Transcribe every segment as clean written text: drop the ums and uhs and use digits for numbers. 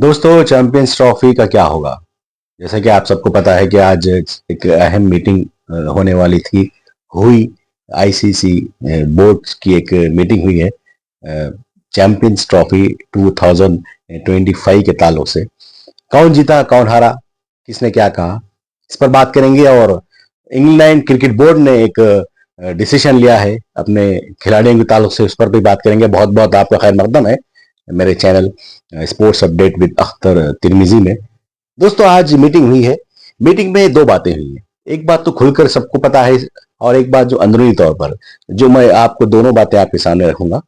दोस्तों, champions trophy का क्या होगा? जैसा कि आप सबको पता है कि आज एक अहम मीटिंग होने वाली थी, हुई। आईसीसी बोर्ड की एक मीटिंग हुई है चैंपियंस ट्रॉफी 2025 के ताल्लुक से। कौन जीता, कौन हारा, किसने क्या कहा, इस पर बात करेंगे। और इंग्लैंड क्रिकेट बोर्ड ने एक डिसीजन लिया है अपने खिलाड़ियों के ताल्लुक से, उस पर भी बात करेंगे। बहुत बहुत आपका खैर मकदम है मेरे channel sports update with Akhtar Tirmizi में। दोस्तों, आज मीटिंग हुई है। मीटिंग में दो बातें हुई हैं। एक बात तो खुलकर सबको पता है, और एक बात जो अंदरूनी तौर पर, जो मैं आपको दोनों बातें आपके सामने रखूंगा।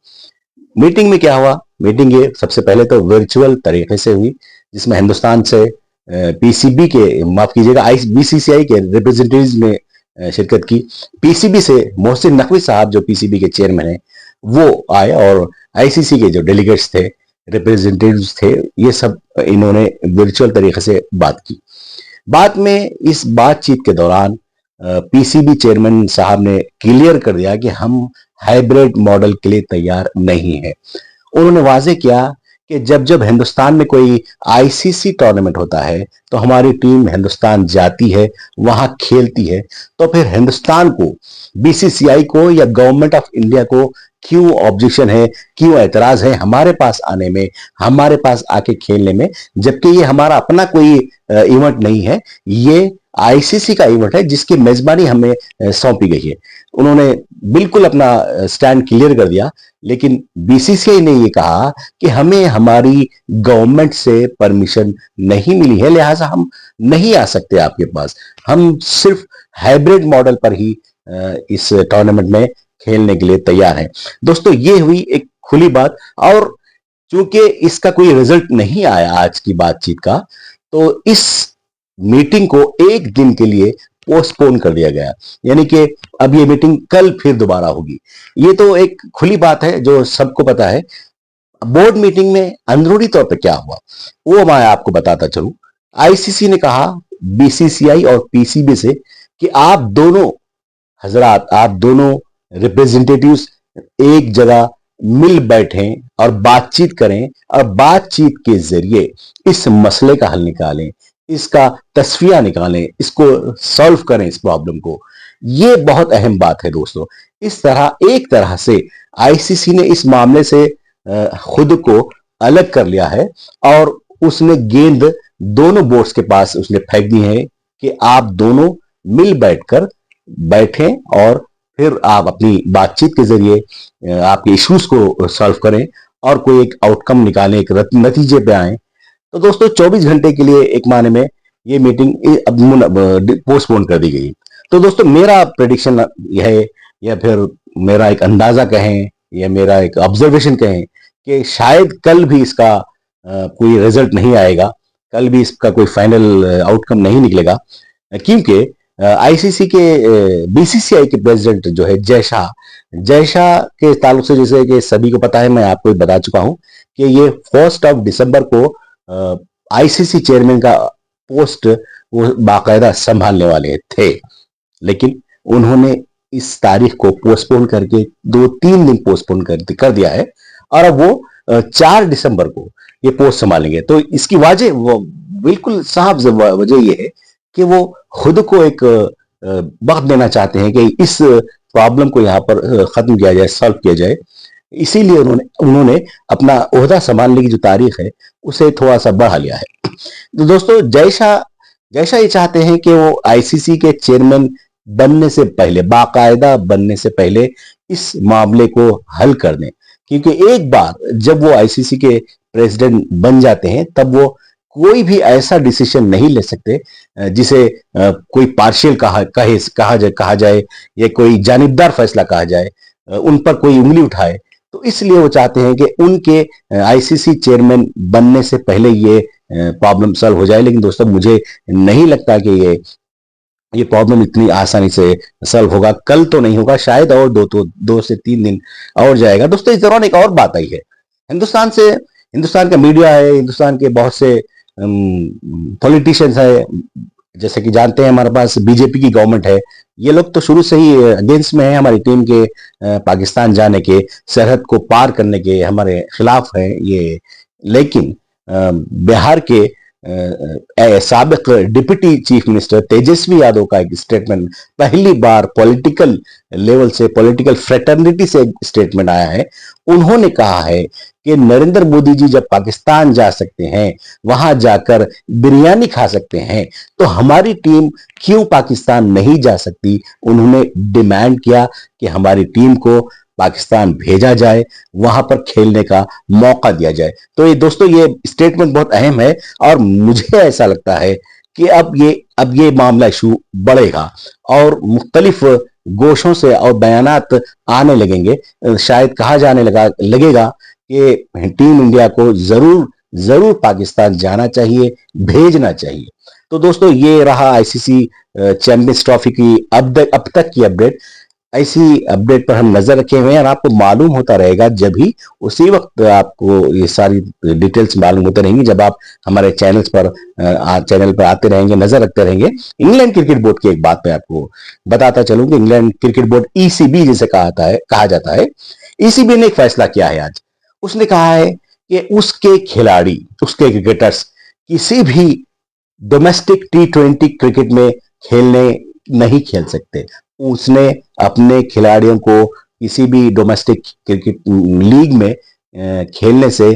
मीटिंग में क्या हुआ? मीटिंग ये सबसे पहले तो वर्चुअल तरीके से हुई, जिसमें हिंदुस्तान से पीसीबी के, माफ कीजिएगा, आई बीसीसीआई के रिप्रेजेंटेटिव्स ने शिरकत की। पीसीबी से मोहसिन नकवी साहब, जो पीसीबी के चेयरमैन हैं, वो आए, और आईसीसी के जो डेलीगेट्स थे, रिप्रेजेंटेटिव्स थे, ये सब इन्होंने वर्चुअल तरीके से बात की। बाद में इस बातचीत के दौरान पीसीबी चेयरमैन साहब ने क्लियर कर दिया कि हम हाइब्रिड मॉडल के लिए तैयार नहीं है। उन्होंने वाजे किया कि जब जब हिंदुस्तान में कोई आईसीसी टूर्नामेंट होता है तो हमारी टीम हिंदुस्तान जाती है, वहां खेलती है। तो फिर हिंदुस्तान को, बीसीसीआई को या गवर्नमेंट ऑफ इंडिया को क्यों ऑब्जेक्शन है, क्यों एतराज है हमारे पास आने में, हमारे पास आके खेलने में, जबकि ये हमारा अपना कोई इवेंट नहीं है, ये आईसीसी का इवेंट है जिसकी मेजबानी हमें सौंपी गई है। उन्होंने बिल्कुल अपना स्टैंड क्लियर कर दिया। लेकिन बीसीसीआई ने यह कहा कि हमें हमारी गवर्नमेंट से परमिशन नहीं मिली है, लिहाजा हम नहीं आ सकते आपके पास। हम सिर्फ हाइब्रिड मॉडल पर ही इस टूर्नामेंट में खेलने के लिए तैयार हैं। दोस्तों, ये हुई एक खुली बात। और चूंकि इसका कोई रिजल्ट नहीं आया आज की बातचीत का, तो इस मीटिंग को एक दिन के लिए पोस्टपोन कर दिया गया। यानी कि अब ये मीटिंग कल फिर दोबारा होगी। ये तो एक खुली बात है जो सबको पता है। बोर्ड मीटिंग में अंदरूनी तौर पर क्या हुआ वो मैं आपको बताता चलूं। आईसीसी ने कहा बीसीसीआई और पीसीबी से कि आप दोनों हजरात, आप दोनों रिप्रेजेंटेटिव्स एक जगह मिल बैठें और बातचीत करें, और बातचीत के जरिए इस मसले का हल निकालें, इसका तस्फिया निकालें, इसको सॉल्व करें, इस प्रॉब्लम को। ये बहुत अहम बात है दोस्तों। इस तरह एक तरह से आईसीसी ने इस मामले से खुद को अलग कर लिया है, और उसने गेंद दोनों बोर्ड्स के पास उसने फेंक दी है कि आप दोनों मिल बैठकर बैठें, और फिर आप अपनी बातचीत के जरिए आपके इश्यूज को सॉल्व करें, और कोई एक आउटकम निकालें, एक नतीजे पे आए। तो दोस्तों, 24 घंटे के लिए एक माने में ये मीटिंग अब पोस्टपोन कर दी गई। तो दोस्तों, मेरा प्रेडिक्शन यह है, या फिर मेरा एक अंदाजा कहें, या मेरा एक ऑब्जर्वेशन कहें, कि शायद कल भी इसका कोई रिजल्ट नहीं आएगा, कल भी इसका कोई फाइनल आउटकम नहीं निकलेगा। क्योंकि आईसीसी के बीसीसीआई के प्रेसिडेंट जो है जय शाह के ताल्लुक से, जैसे कि सभी को पता है, मैं आपको बता चुका हूं कि ये 1 दिसंबर को आईसीसी चेयरमैन का पोस्ट वो बाकायदा संभालने वाले थे। लेकिन उन्होंने इस तारीख को पोस्टपोन करके 2-3 दिन पोस्टपोन कर दिया है, और अब वो 4 दिसंबर को ये पोस्ट संभालेंगे। तो इसकी वजह वो बिल्कुल साफ वजह ये है कि वो खुद को एक वक्त देना चाहते हैं कि इस प्रॉब्लम को यहाँ पर खत्म किया जाए, सॉल्व किया जाए। इसीलिए उन्होंने उन्होंने अपना ओहदा संभालने की जो तारीख है उसे थोड़ा सा बढ़ा लिया है। तो दोस्तों, जय शाह ये चाहते हैं कि वो आईसीसी के चेयरमैन बनने से पहले, बाकायदा बनने से पहले, इस मामले को हल कर दें। क्योंकि एक बार जब वो आईसीसी के प्रेसिडेंट बन जाते हैं, तब वो कोई भी ऐसा डिसीजन नहीं ले सकते जिसे कोई पार्शियल कहा जाए, या कोई जानिबदार फैसला कहा जाए, उन पर कोई उंगली उठाए। तो इसलिए वो चाहते हैं कि उनके आईसीसी चेयरमैन बनने से पहले ये प्रॉब्लम सॉल्व हो जाए। लेकिन दोस्तों, मुझे नहीं लगता कि ये प्रॉब्लम इतनी आसानी से सॉल्व होगा। कल तो नहीं होगा, शायद और 2 से 3 दिन और जाएगा। दोस्तों, इस दौरान एक और बात आई है। हिंदुस्तान का मीडिया है, हिंदुस्तान के बहुत से पॉलिटिशियंस है, जैसे कि जानते हैं हमारे पास बीजेपी की गवर्नमेंट है। ये लोग तो शुरू से ही अगेंस्ट में है हमारी टीम के, पाकिस्तान जाने के, सरहद को पार करने के हमारे खिलाफ है ये। लेकिन बिहार के साबिक deputy chief minister Tejashwi Yadav का एक स्टेटमेंट, पहली बार पॉलिटिकल लेवल से, पॉलिटिकल फ्रेटर्निटी से स्टेटमेंट आया है। उन्होंने कहा है कि नरेंद्र मोदी जी जब पाकिस्तान जा सकते हैं, वहां जाकर बिरयानी खा सकते हैं, तो हमारी टीम क्यों पाकिस्तान नहीं जा सकती। उन्होंने डिमांड किया कि हमारी टीम को पाकिस्तान भेजा जाए, वहां पर खेलने का मौका दिया जाए। तो ये दोस्तों, ये स्टेटमेंट बहुत अहम है और मुझे ऐसा लगता है कि अब ये मामला इशू बढ़ेगा और मुख्तलिफ गोशों से और बयानात आने लगेंगे। शायद कहा जाने लगेगा कि टीम इंडिया को जरूर जरूर पाकिस्तान जाना चाहिए, भेजना चाहिए। तो दोस्तों, ये रहा आईसीसी चैंपियंस ट्रॉफी की अब तक की अपडेट। ऐसी अपडेट पर हम नजर रखे हुए हैं और आपको मालूम होता रहेगा, जब भी उसी वक्त आपको ये सारी डिटेल्स मालूम होते रहेंगी जब आप हमारे चैनल पर आते रहेंगे, नजर रखते रहेंगे। इंग्लैंड क्रिकेट बोर्ड की एक बात मैं आपको बताता चलूं कि इंग्लैंड क्रिकेट बोर्ड ईसीबी जिसे कहा जाता है, ईसीबी ने एक फैसला किया है आज। उसने कहा है कि उसके खिलाड़ी, उसके क्रिकेटर्स किसी भी डोमेस्टिक T20 क्रिकेट में खेलने नहीं खेल सकते। उसने अपने खिलाड़ियों को किसी भी डोमेस्टिक क्रिकेट लीग में खेलने से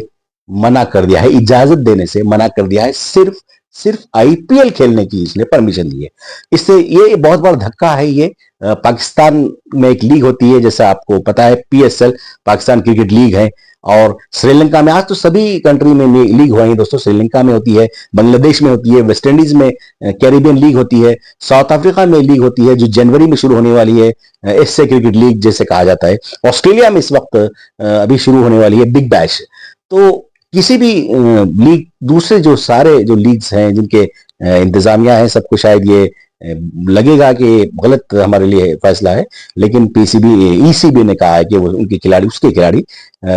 मना कर दिया है, इजाजत देने से मना कर दिया है। सिर्फ सिर्फ आईपीएल खेलने की इसने परमिशन दी है। इससे ये बहुत बड़ा धक्का है। ये पाकिस्तान में एक लीग होती है, जैसा आपको पता है, पीएसएल, पाकिस्तान क्रिकेट लीग है। और श्रीलंका में, आज तो सभी कंट्री में लीग हुई है दोस्तों। श्रीलंका में होती है, बांग्लादेश में होती है, वेस्ट इंडीज में कैरिबियन लीग होती है, साउथ अफ्रीका में लीग होती है जो जनवरी में शुरू होने वाली है, एसए क्रिकेट लीग जैसे कहा जाता है। ऑस्ट्रेलिया में इस वक्त अभी शुरू होने वाली है बिग बैश। तो किसी भी लीग, दूसरे जो सारे जो लीग्स हैं जिनके इंतजामिया है, सबको शायद ये लगेगा कि गलत हमारे लिए फैसला है, लेकिन ईसीबी ने कहा है कि वो उसके खिलाड़ी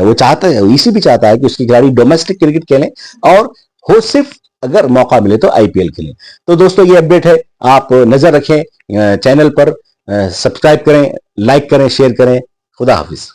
वो चाहता है, ईसीबी चाहता है कि उसके खिलाड़ी डोमेस्टिक क्रिकेट खेलें और हो सिर्फ अगर मौका मिले तो आईपीएल खेलें। तो दोस्तों, ये अपडेट है, आप नजर रखें चैनल पर, सब्सक्राइब करें, लाइक करें, शेयर करें। खुदा हाफिज।